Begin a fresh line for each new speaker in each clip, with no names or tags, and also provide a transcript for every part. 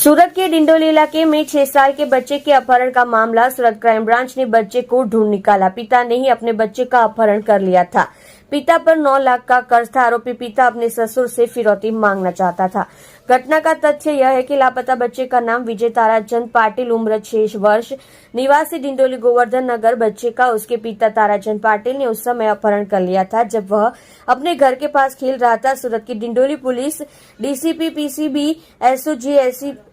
सूरत के डिंडोली इलाके में 6 साल के बच्चे के अपहरण का मामला। सूरत क्राइम ब्रांच ने बच्चे को ढूंढ निकाला। पिता ने ही अपने बच्चे का अपहरण कर लिया था। पिता पर 9 लाख का कर्ज था। आरोपी पिता अपने ससुर से फिरौती मांगना चाहता था। घटना का तथ्य यह है कि लापता बच्चे का नाम विजय ताराचंद पाटिल, उम्र 6 वर्ष, निवासी डिंडोली गोवर्धन नगर। बच्चे का उसके पिता ताराचंद पाटिल ने उस समय अपहरण कर लिया था जब वह अपने घर के पास खेल रहा था। सूरत की Dindoli police, DCP, PCB, SOG,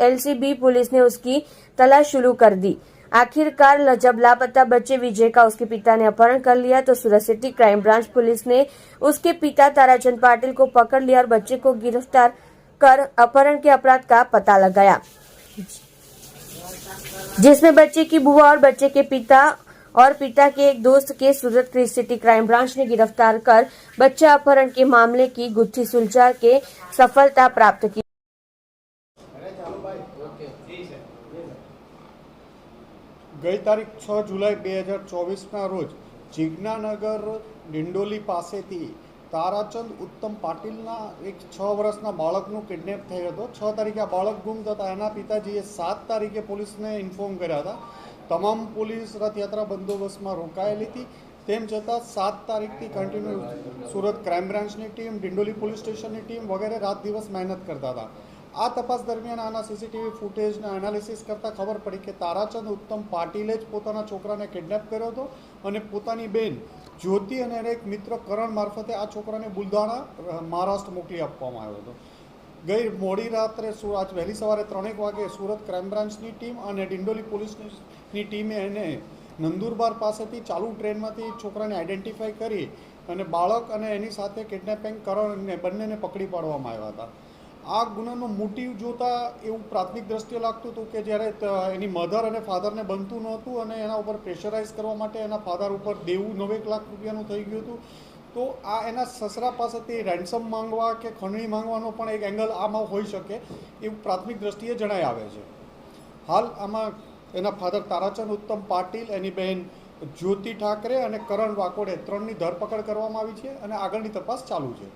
LCB police ने उसकी तलाश शुरू कर दी। आखिरकार जब लापता बच्चे विजय का उसके पिता ने अपहरण कर लिया तो सूरत सिटी क्राइम ब्रांच पुलिस ने उसके पिता ताराचंद पाटिल को पकड़ लिया और बच्चे को गिरफ्तार कर अपहरण के अपराध का पता लगाया, जिसमें बच्चे की बुआ और बच्चे के पिता और पिता के एक दोस्त के सूरत सिटी क्राइम ब्रांच ने गिरफ्तार कर बच्चा अपहरण के मामले की गुत्थी सुलझा के सफलता प्राप्त की।
ગઈ તારીખ 6 જુલાઈ 2024ના રોજ જીજ્ઞાનગર ડિંડોલી પાસેથી તારાચંદ ઉત્તમ પાટીલના એક 6 વર્ષના બાળકનું કિડનેપ થયો હતો। 6 તારીખે આ બાળક ગુમ થતા એના પિતાજીએ 7 તારીખે પોલીસને ઇન્ફોર્મ કર્યા હતા। તમામ પોલીસ રથયાત્રા બંદોબસ્તમાં રોકાયેલી હતી। તેમ છતાં 7 તારીખથી કન્ટિન્યુ સુરત ક્રાઇમ બ્રાન્ચની ટીમ, ડિંડોલી પોલીસ સ્ટેશનની ટીમ વગેરે રાત દિવસ મહેનત કરતા હતા। આ તપાસ દરમિયાન આના સીસીટીવી ફૂટેજના એનાલિસિસ કરતાં ખબર પડી કે તારાચંદ ઉત્તમ પાટીલે જ પોતાના છોકરાને કિડનેપ કર્યો હતો અને પોતાની બેન જ્યોતિ અને એક મિત્ર કરણ મારફતે આ છોકરાને બુલધાણા મહારાષ્ટ્ર મોકલી આપવામાં આવ્યો હતો। ગઈ મોડી રાત્રે આજ વહેલી સવારે 3 વાગે સુરત ક્રાઇમ બ્રાન્ચની ટીમ અને ડિંડોલી પોલીસની ટીમે એને નંદુરબાર પાસેથી ચાલુ ટ્રેનમાંથી છોકરાને આઈડેન્ટિફાઈ કરી અને બાળક અને એની સાથે કિડનેપિંગ કરણ બંનેને પકડી પાડવામાં આવ્યા હતા। આ ગુનાનો મોટિવ જોતા એવું પ્રાથમિક દ્રષ્ટિએ લાગતું હતું કે જ્યારે એની મધર અને ફાધરને બનતું નહોતું અને એના ઉપર પ્રેશરાઇઝ કરવા માટે એના ફાધર ઉપર દેવું 9 લાખ રૂપિયાનું થઈ ગયું હતું, તો આ એના સસરા પાસેથી રેન્સમ માંગવા કે ખંડણી માંગવાનો પણ એક એંગલ આમાં હોઈ શકે એવું પ્રાથમિક દ્રષ્ટિએ જણાઈ આવે છે। હાલ આમાં એના ફાધર તારાચંદ ઉત્તમ પાટીલ, એની બહેન જ્યોતિ ઠાકરે અને કરણ વાકોડે 3ની ધરપકડ કરવામાં આવી છે અને આગળની તપાસ ચાલુ છે।